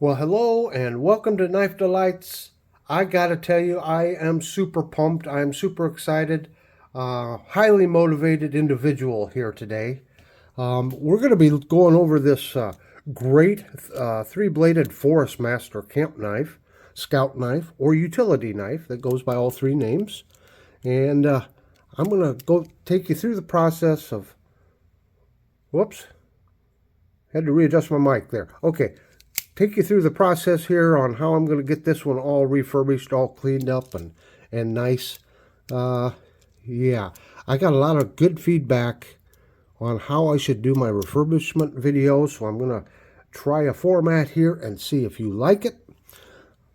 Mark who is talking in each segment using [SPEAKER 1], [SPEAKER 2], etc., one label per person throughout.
[SPEAKER 1] Well, hello and welcome to Knife Delights. I gotta tell you, I am super pumped. I am super excited. Highly motivated individual here today. We're going to be going over this great three-bladed Forest Master camp knife, scout knife, or utility knife that goes by all three names. And I'm going to go take you through the process of. Whoops, had to readjust my mic there. Okay, take you through the process here on how I'm going to get this one all refurbished, all cleaned up and nice. Yeah, I got a lot of good feedback on how I should do my refurbishment videos, so I'm going to try a format here and see if you like it.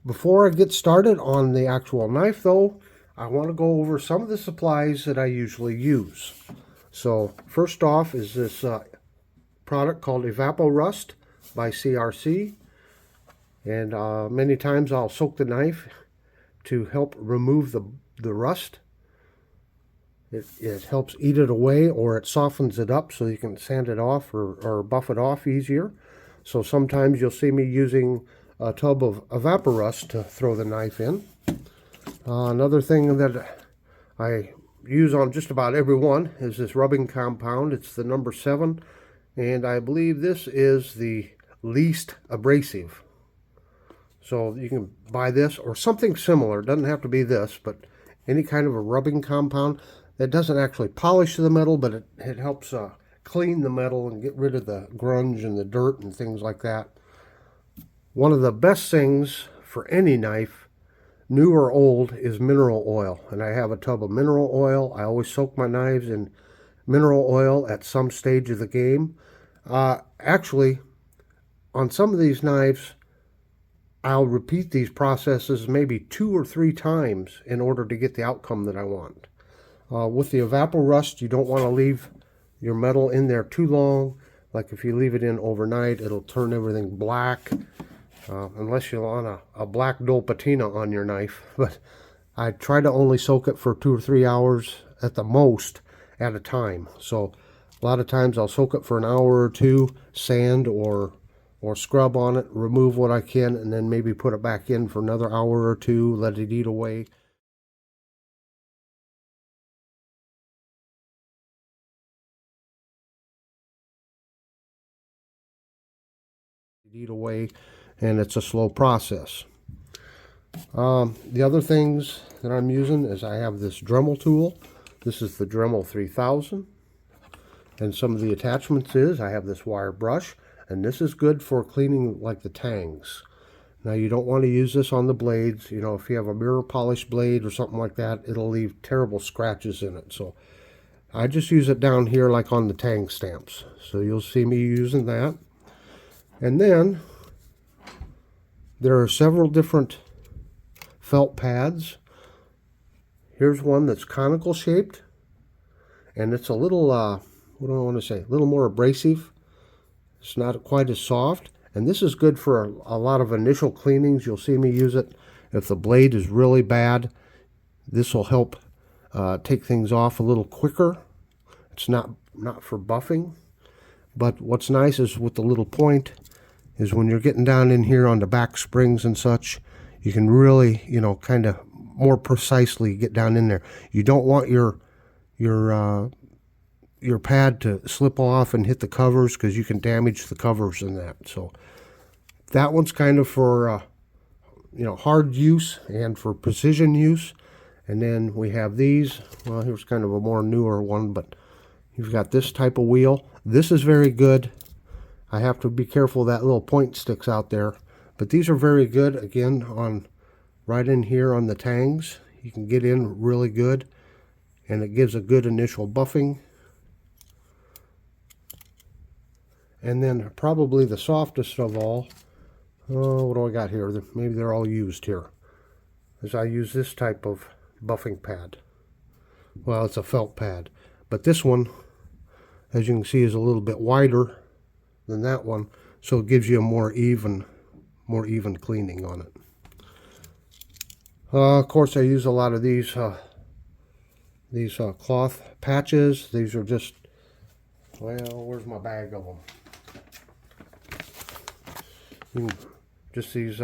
[SPEAKER 1] Before I get started on the actual knife though, I want to go over some of the supplies that I usually use. So first off is this product called Evapo-Rust by CRC. And many times I'll soak the knife to help remove the rust. It helps eat it away, or it softens it up so you can sand it off or buff it off easier. So sometimes you'll see me using a tub of Evapo-Rust to throw the knife in. Another thing that I use on just about every one is this rubbing compound. It's the number 7, and I believe this is the least abrasive. So you can buy this or something similar. It doesn't have to be this, but any kind of a rubbing compound that doesn't actually polish the metal, but it helps clean the metal and get rid of the grunge and the dirt and things like that. One of the best things for any knife, new or old, is mineral oil. And I have a tub of mineral oil. I always soak my knives in mineral oil at some stage of the game. Actually, on some of these knives, I'll repeat these processes maybe 2 or 3 times in order to get the outcome that I want. With the Evapo-Rust, you don't want to leave your metal in there too long. Like if you leave it in overnight, it'll turn everything black, unless you want a black dull patina on your knife. But I try to only soak it for 2 or 3 hours at the most at a time. So a lot of times I'll soak it for an hour or two, sand or scrub on it, remove what I can, and then maybe put it back in for another hour or two, let it eat away. And it's a slow process. The other things that I'm using is I have this Dremel tool. This is the Dremel 3000. And some of the attachments is I have this wire brush, and this is good for cleaning like the tangs. Now you don't want to use this on the blades. You know, if you have a mirror polish blade or something like that, it'll leave terrible scratches in it. So I just use it down here like on the tang stamps. So you'll see me using that. And then there are several different felt pads. Here's one that's conical shaped, and it's a little, what do I want to say, a little more abrasive. It's not quite as soft, and this is good for a lot of initial cleanings. You'll see me use it if the blade is really bad. This will help take things off a little quicker. It's not for buffing, but what's nice is with the little point is when you're getting down in here on the back springs and such, you can really, you know, kind of more precisely get down in there. You don't want your pad to slip off and hit the covers, because you can damage the covers in that. So that one's kind of for you know, hard use and for precision use. And then we have these. Well, here's kind of a more newer one, but you've got this type of wheel. This is very good. I have to be careful that little point sticks out there, but these are very good. Again, on right in here on the tangs, you can get in really good, and it gives a good initial buffing. And then probably the softest of all, what do I got here? Maybe they're all used here, is I use this type of buffing pad. Well, it's a felt pad, but this one, as you can see, is a little bit wider than that one, so it gives you a more even cleaning on it. Of course, I use a lot of these cloth patches. These are just, well, where's my bag of them? You can Just these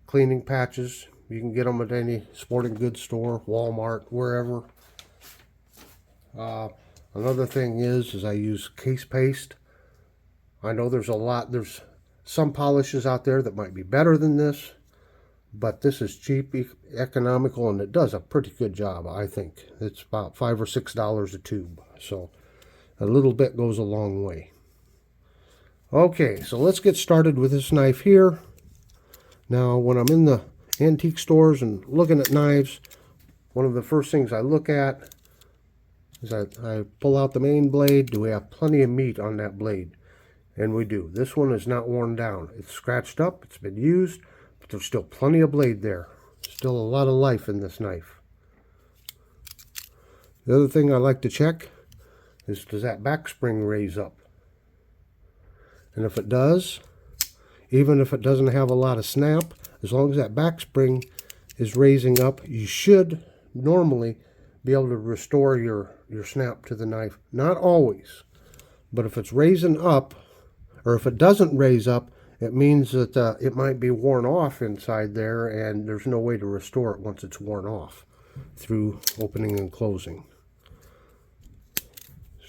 [SPEAKER 1] cleaning patches. You can get them at any sporting goods store, Walmart, wherever. Another thing is I use case paste. I know there's some polishes out there that might be better than this, but this is cheap, economical, and it does a pretty good job, I think. It's about $5 or $6 a tube, so a little bit goes a long way. Okay, so let's get started with this knife here. Now, when I'm in the antique stores and looking at knives, one of the first things I look at is I pull out the main blade. Do we have plenty of meat on that blade? And we do. This one is not worn down. It's scratched up, it's been used, but there's still plenty of blade there. Still a lot of life in this knife. The other thing I like to check is, does that back spring raise up? And if it does, even if it doesn't have a lot of snap, as long as that back spring is raising up, you should normally be able to restore your snap to the knife. Not always, but if it's raising up, or if it doesn't raise up, it means that it might be worn off inside there, and there's no way to restore it once it's worn off through opening and closing.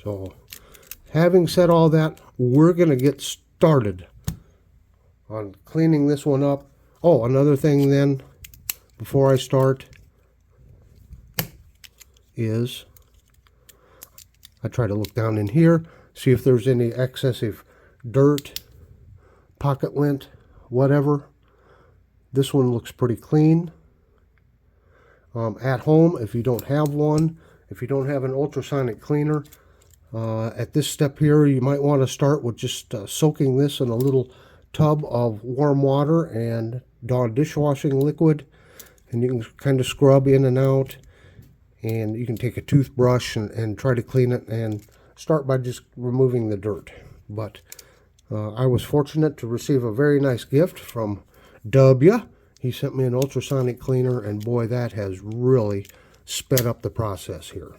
[SPEAKER 1] So, having said all that, we're going to get started on cleaning this one up. Oh, another thing then, before I start, is I try to look down in here, see if there's any excessive dirt, pocket lint, whatever. This one looks pretty clean. At home, if you don't have one, if you don't have an ultrasonic cleaner, at this step here, you might want to start with just soaking this in a little tub of warm water and Dawn dishwashing liquid, and you can kind of scrub in and out, and you can take a toothbrush and try to clean it, and start by just removing the dirt. But I was fortunate to receive a very nice gift from W. He sent me an ultrasonic cleaner, and boy, that has really sped up the process here.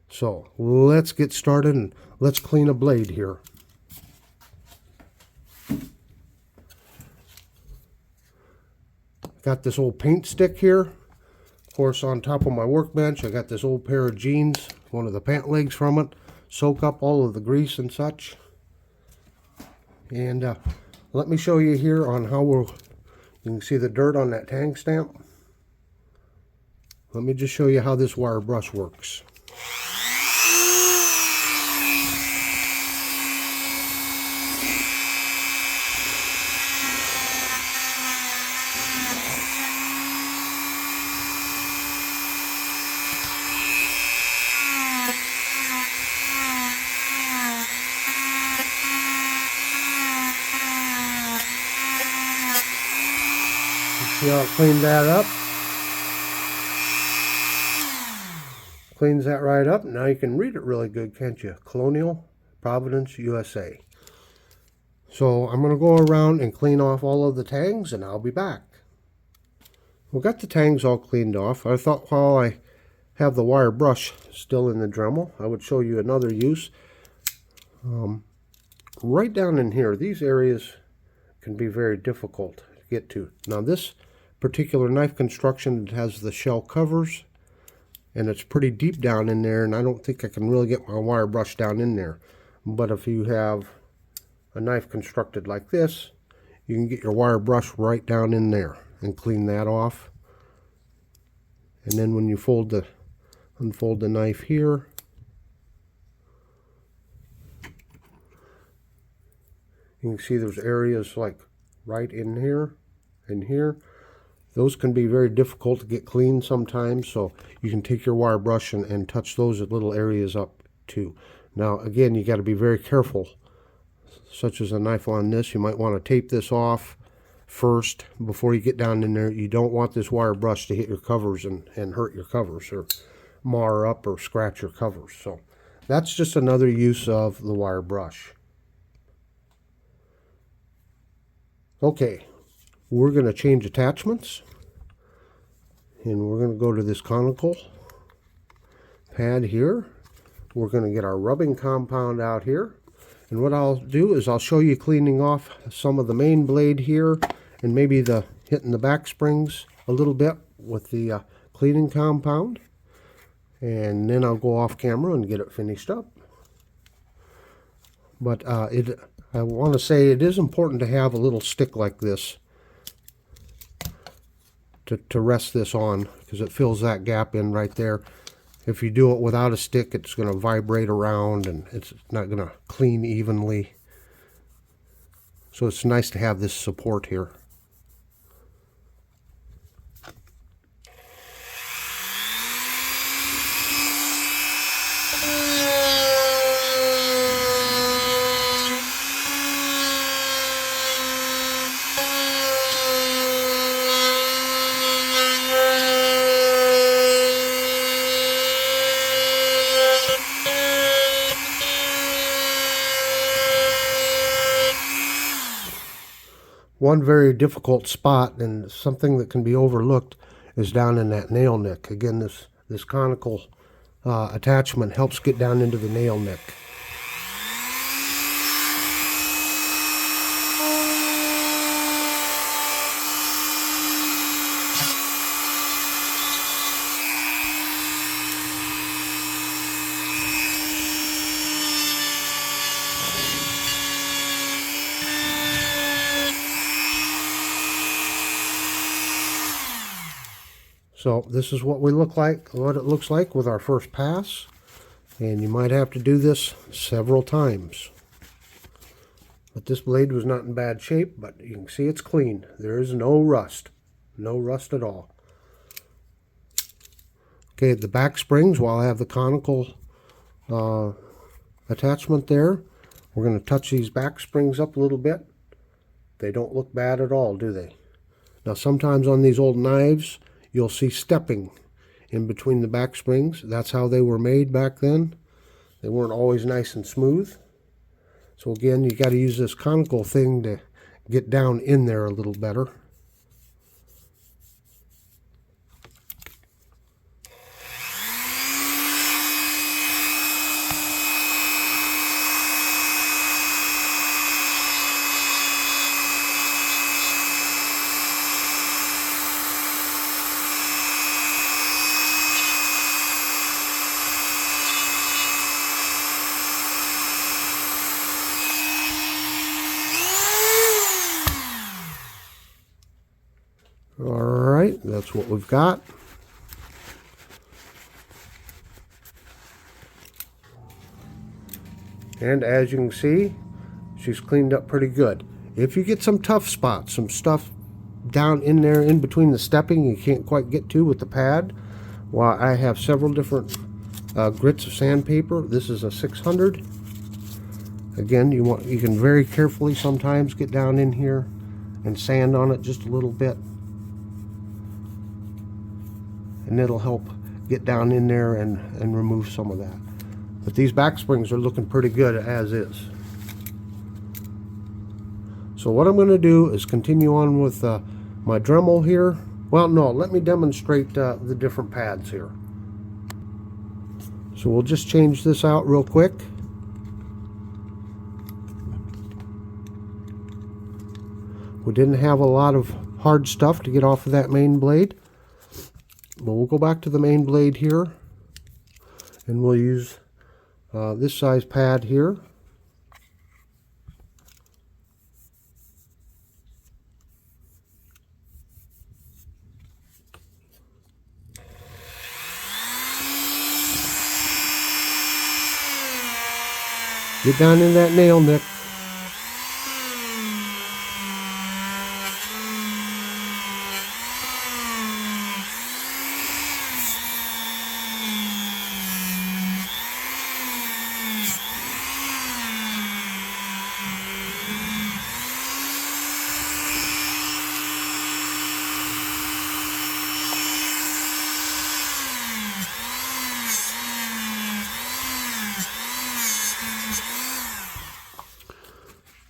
[SPEAKER 1] So let's get started and let's clean a blade here. Got this old paint stick here. Of course, on top of my workbench, I got this old pair of jeans, one of the pant legs from it. Soak up all of the grease and such. And let me show you here on how you can see the dirt on that tang stamp. Let me just show you how this wire brush works. See how it cleaned that up? Cleans that right up. Now you can read it really good, can't you? Colonial, Providence, USA. So I'm going to go around and clean off all of the tangs, and I'll be back. We got the tangs all cleaned off. I thought while I have the wire brush still in the Dremel, I would show you another use. Right down in here, these areas can be very difficult to get to. Now this particular knife construction has the shell covers, and it's pretty deep down in there, and I don't think I can really get my wire brush down in there. But if you have a knife constructed like this, you can get your wire brush right down in there and clean that off. And then when you unfold the knife here, you can see there's areas like right in here and here. Those can be very difficult to get clean sometimes, so you can take your wire brush and touch those little areas up too. Now again, you got to be very careful. Such as a knife on this, you might want to tape this off first before you get down in there. You don't want this wire brush to hit your covers and hurt your covers, or mar up or scratch your covers. So that's just another use of the wire brush. Okay, we're going to change attachments, and we're going to go to this conical pad here. We're going to get our rubbing compound out here, and what I'll do is I'll show you cleaning off some of the main blade here, and maybe hitting the back springs a little bit with the cleaning compound, and then I'll go off camera and get it finished up. But I want to say it is important to have a little stick like this to rest this on, because it fills that gap in right there. If you do it without a stick, it's going to vibrate around and it's not going to clean evenly. So it's nice to have this support here. One very difficult spot and something that can be overlooked is down in that nail nick. Again, this conical attachment helps get down into the nail nick. So this is what it looks like with our first pass, and you might have to do this several times. But this blade was not in bad shape, but you can see it's clean. There is no rust at all. Okay, the back springs, while I have the conical attachment there, we're going to touch these back springs up a little bit. They don't look bad at all, do they? Now sometimes on these old knives, you'll see stepping in between the back springs. That's how they were made back then. They weren't always nice and smooth. So again, you got to use this conical thing to get down in there a little better. Alright, that's what we've got. And as you can see, she's cleaned up pretty good. If you get some tough spots, some stuff down in there in between the stepping you can't quite get to with the pad, well, I have several different grits of sandpaper. This is a 600. Again, you can very carefully sometimes get down in here and sand on it just a little bit, and it'll help get down in there and remove some of that. But these back springs are looking pretty good as is. So what I'm going to do is continue on with my Dremel here. Well, no, let me demonstrate the different pads here. So we'll just change this out real quick. We didn't have a lot of hard stuff to get off of that main blade. But we'll go back to the main blade here, and we'll use this size pad here. Get down in that nail nick.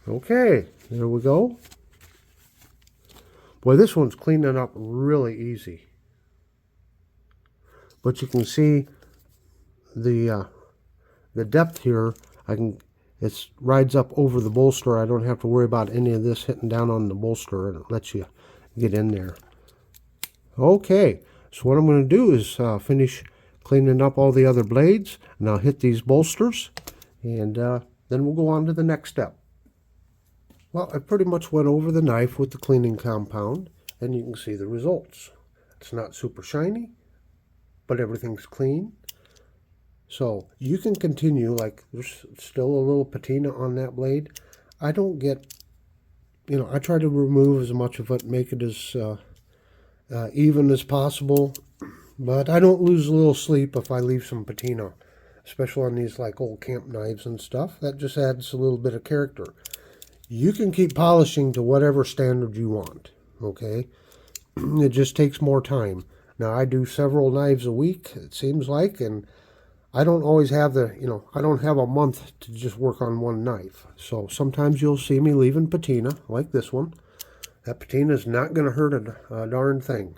[SPEAKER 1] Okay, there we go. Boy, this one's cleaning up really easy. But you can see the depth here. I can it rides up over the bolster. I don't have to worry about any of this hitting down on the bolster, and it lets you get in there. Okay, so what I'm going to do is finish cleaning up all the other blades, and I'll hit these bolsters, and then we'll go on to the next step. Well, I pretty much went over the knife with the cleaning compound, and you can see the results. It's not super shiny, but everything's clean. So you can continue, like there's still a little patina on that blade. I don't get, I try to remove as much of it, make it as even as possible, but I don't lose a little sleep if I leave some patina, especially on these like old camp knives and stuff. That just adds a little bit of character. You can keep polishing to whatever standard you want, okay? It just takes more time. Now, I do several knives a week, it seems like, and I don't always have I don't have a month to just work on one knife. So sometimes you'll see me leaving patina, like this one. That patina is not going to hurt a darn thing.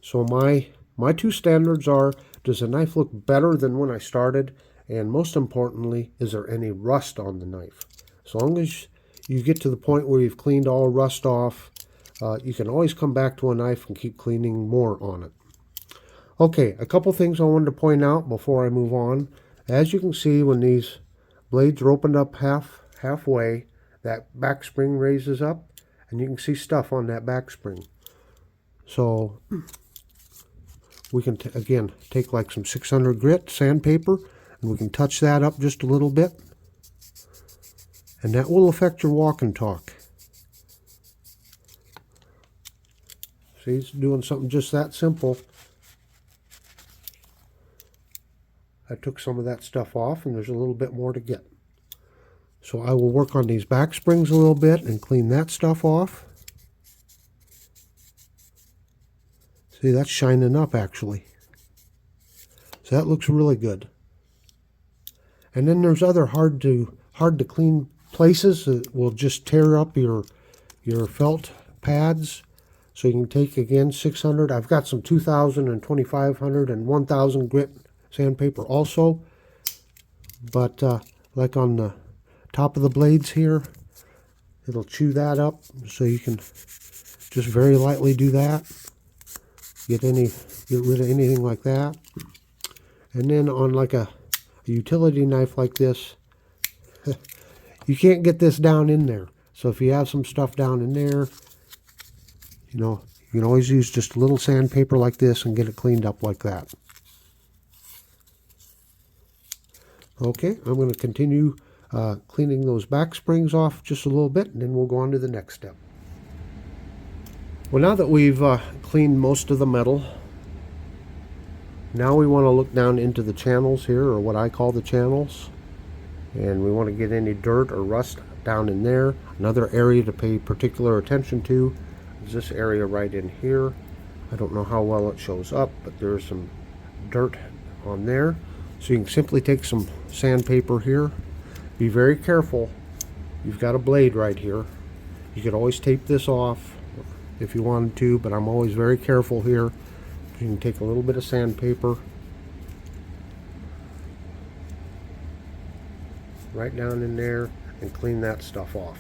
[SPEAKER 1] So my two standards are, does the knife look better than when I started? And most importantly, is there any rust on the knife? As long as you get to the point where you've cleaned all rust off, you can always come back to a knife and keep cleaning more on it. Okay, a couple things I wanted to point out before I move on. As you can see, when these blades are opened up halfway, that back spring raises up, and you can see stuff on that back spring. So we can, again, take like some 600 grit sandpaper, and we can touch that up just a little bit. And that will affect your walk and talk. See, it's doing something just that simple. I took some of that stuff off, and there's a little bit more to get. So I will work on these back springs a little bit and clean that stuff off. See, that's shining up actually. So that looks really good. And then there's other hard to clean places that will just tear up your felt pads. So you can take, again, 600. I've got some 2,000 and 2,500 and 1,000 grit sandpaper also. But like on the top of the blades here, it'll chew that up. So you can just very lightly do that. Get rid of anything like that. And then on like a utility knife like this, you can't get this down in there. So if you have some stuff down in there, you can always use just a little sandpaper like this and get it cleaned up like that. Okay, I'm going to continue cleaning those back springs off just a little bit, and then we'll go on to the next step. Well, now that we've cleaned most of the metal, now we want to look down into the channels here, or what I call the channels. And we want to get any dirt or rust down in there. Another area to pay particular attention to is this area right in here. I don't know how well it shows up, but there's some dirt on there. So you can simply take some sandpaper here. Be very careful. You've got a blade right here. You could always tape this off if you wanted to, but I'm always very careful here. You can take a little bit of sandpaper right down in there and clean that stuff off.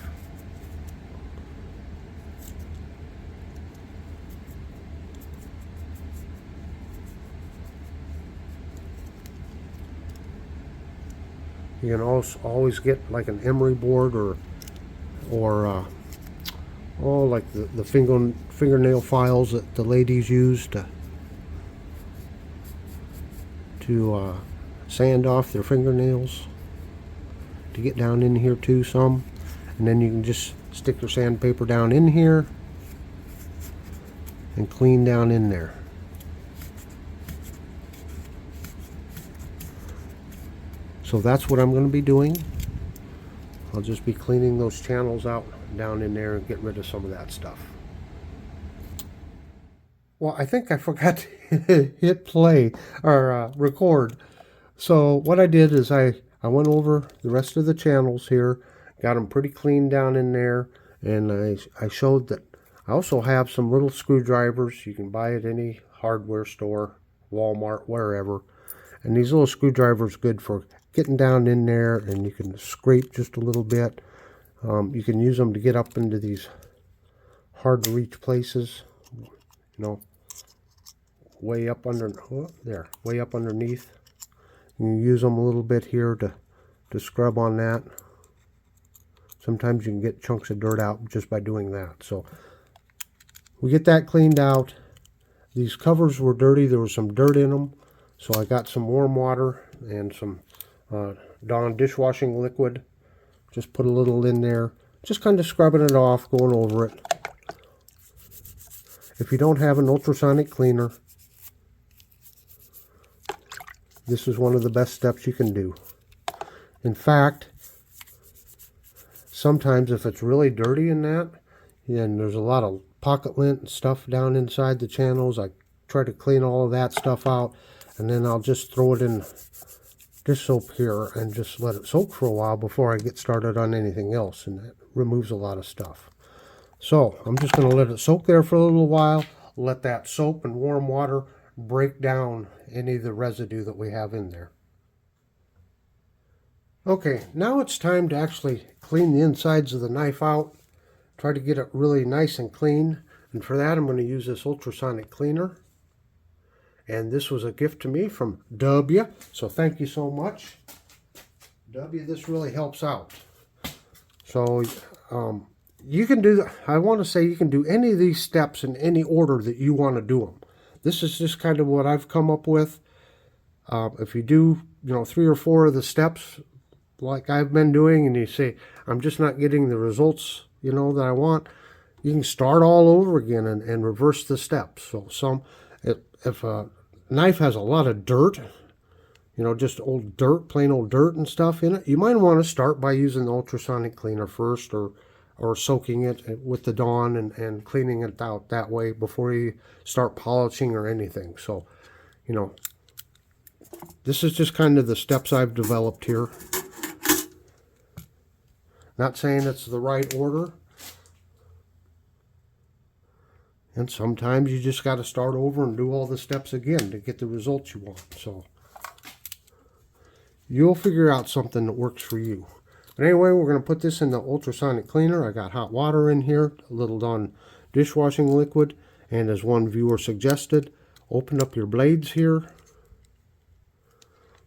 [SPEAKER 1] You can also always get like an emery board or like the fingernail files that the ladies use to sand off their fingernails, to get down in here too some. And then you can just stick your sandpaper down in here and clean down in there. So that's what I'm going to be doing. I'll just be cleaning those channels out down in there and get rid of some of that stuff. Well, I think I forgot to hit play or record. So what I did is I went over the rest of the channels here, got them pretty clean down in there, and I showed that I also have some little screwdrivers you can buy at any hardware store, Walmart, wherever. And these little screwdrivers good for getting down in there, and you can scrape just a little bit. You can use them to get up into these hard to reach places, you know, way up under, oh, there, way up underneath. You can use them a little bit here to scrub on that. Sometimes you can get chunks of dirt out just by doing that. So we get that cleaned out. These covers were dirty. There was some dirt in them. So I got some warm water and some Dawn dishwashing liquid. Just put a little in there. Just kind of scrubbing it off, going over it. If you don't have an ultrasonic cleaner, this is one of the best steps you can do. In fact, sometimes if it's really dirty in that, and there's a lot of pocket lint and stuff down inside the channels, I try to clean all of that stuff out, and then I'll just throw it in dish soap here and just let it soak for a while before I get started on anything else, and that removes a lot of stuff. So I'm just going to let it soak there for a little while, let that soap and warm water break down any of the residue that we have in there. Okay, now it's time to actually clean the insides of the knife out. Try to get it really nice and clean. And for that, I'm going to use this ultrasonic cleaner. And this was a gift to me from W. So thank you so much. W, this really helps out. So you can do, I want to say you can do any of these steps in any order that you want to do them. This is just kind of what I've come up with. If you do, 3 or 4 of the steps like I've been doing, and you say, I'm just not getting the results, that I want, you can start all over again and reverse the steps. So if a knife has a lot of dirt, just old dirt, plain old dirt and stuff in it, you might want to start by using the ultrasonic cleaner first, or soaking it with the Dawn and cleaning it out that way before you start polishing or anything. So, this is just kind of the steps I've developed here. Not saying it's the right order. And sometimes you just got to start over and do all the steps again to get the results you want. So you'll figure out something that works for you. But anyway, we're going to put this in the ultrasonic cleaner. I got hot water in here, a little Dawn dishwashing liquid, and as one viewer suggested, open up your blades here.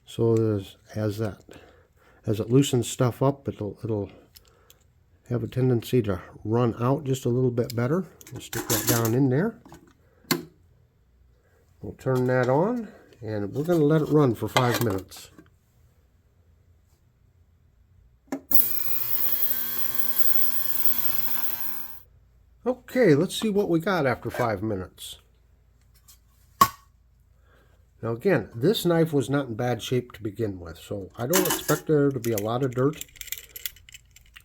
[SPEAKER 1] So as it loosens stuff up, it'll have a tendency to run out just a little bit better. We'll stick that down in there. We'll turn that on, and we're going to let it run for 5 minutes. Okay, let's see what we got after 5 minutes. Now again, this knife was not in bad shape to begin with, so I don't expect there to be a lot of dirt.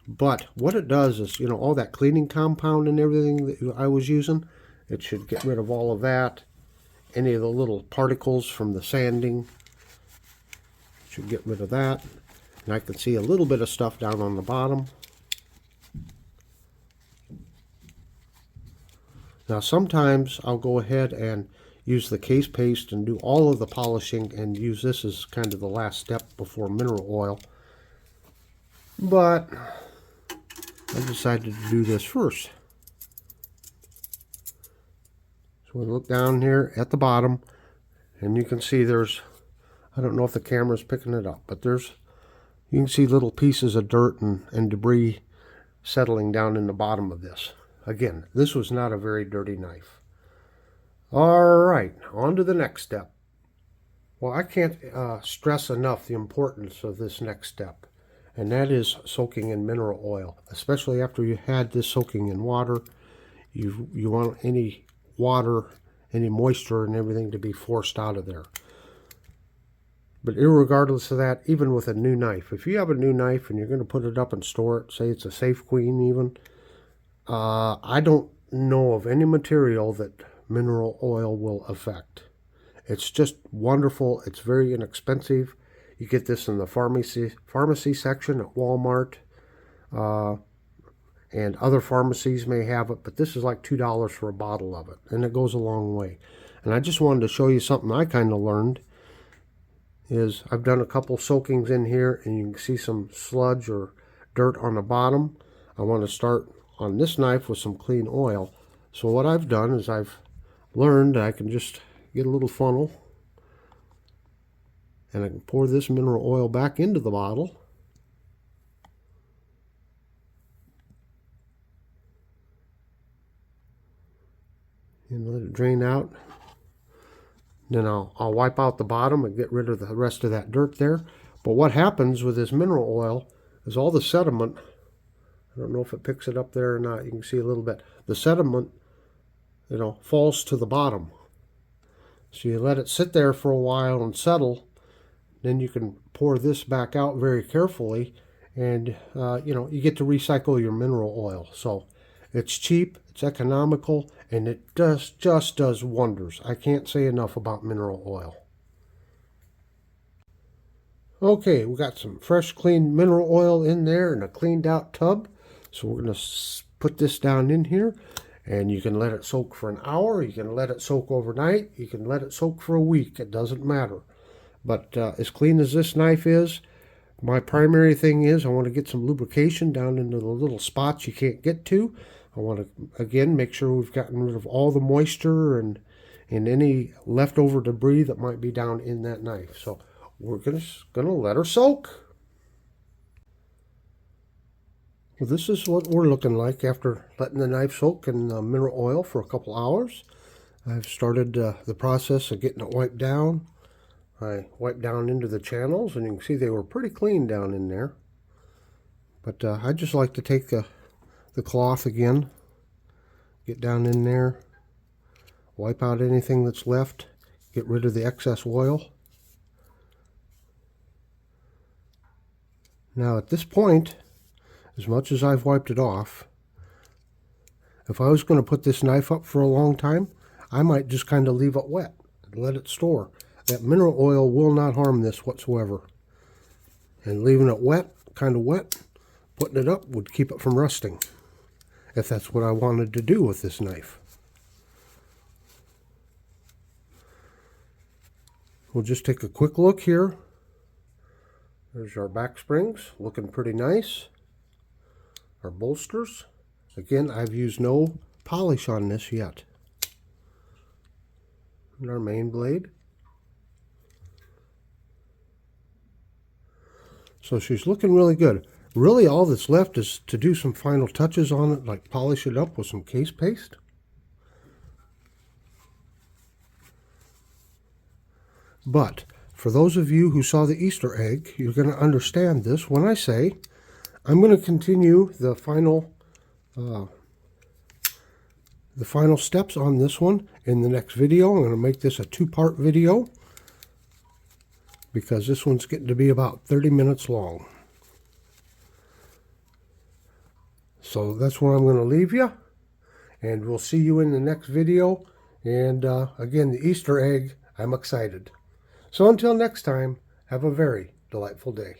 [SPEAKER 1] But what it does is, all that cleaning compound and everything that I was using, it should get rid of all of that. Any of the little particles from the sanding, should get rid of that. And I can see a little bit of stuff down on the bottom. Now sometimes I'll go ahead and use the case paste and do all of the polishing and use this as kind of the last step before mineral oil. But I decided to do this first. So we look down here at the bottom, and you can see there's, I don't know if the camera's picking it up, but you can see little pieces of dirt and debris settling down in the bottom of this. Again, this was not a very dirty knife. All right, on to the next step. Well, I can't stress enough the importance of this next step. And that is soaking in mineral oil, especially after you had this soaking in water. You want any water, any moisture and everything to be forced out of there. But irregardless of that, even with a new knife, if you have a new knife and you're going to put it up and store it, say it's a Safe Queen even, I don't know of any material that mineral oil will affect. It's just wonderful. It's very inexpensive. You get this in the pharmacy section at Walmart, and other pharmacies may have it, but this is like $2 for a bottle of it, and it goes a long way. And I just wanted to show you something I kind of learned is I've done a couple soakings in here, and you can see some sludge or dirt on the bottom. I want to start on this knife with some clean oil. So what I've done is I've learned I can just get a little funnel, and I can pour this mineral oil back into the bottle. And let it drain out. Then I'll wipe out the bottom and get rid of the rest of that dirt there. But what happens with this mineral oil is all the sediment, I don't know if it picks it up there or not, you can see a little bit. The sediment, falls to the bottom. So you let it sit there for a while and settle. Then you can pour this back out very carefully, and you get to recycle your mineral oil. So it's cheap, it's economical, and it just does wonders. I can't say enough about mineral oil. Okay, we got some fresh, clean mineral oil in there in a cleaned out tub. So we're going to put this down in here, and you can let it soak for an hour. You can let it soak overnight. You can let it soak for a week. It doesn't matter. But as clean as this knife is, my primary thing is I want to get some lubrication down into the little spots you can't get to. I want to, again, make sure we've gotten rid of all the moisture and any leftover debris that might be down in that knife. So we're gonna let her soak. Well, this is what we're looking like after letting the knife soak in mineral oil for a couple hours. I've started the process of getting it wiped down. I wiped down into the channels, and you can see they were pretty clean down in there. But I just like to take the cloth again, get down in there, wipe out anything that's left, get rid of the excess oil. Now at this point, as much as I've wiped it off, if I was going to put this knife up for a long time, I might just kind of leave it wet and let it store. That mineral oil will not harm this whatsoever. And leaving it wet, kind of wet, putting it up would keep it from rusting, if that's what I wanted to do with this knife. We'll just take a quick look here. There's our back springs, looking pretty nice. Our bolsters. Again, I've used no polish on this yet. And our main blade. So she's looking really good. Really all that's left is to do some final touches on it, like polish it up with some case paste. But for those of you who saw the Easter egg, you're going to understand this when I say I'm going to continue the final steps on this one in the next video. I'm going to make this a two-part video because this one's getting to be about 30 minutes long. So that's where I'm going to leave you, and we'll see you in the next video. And again, the Easter egg, I'm excited. So until next time, have a very delightful day.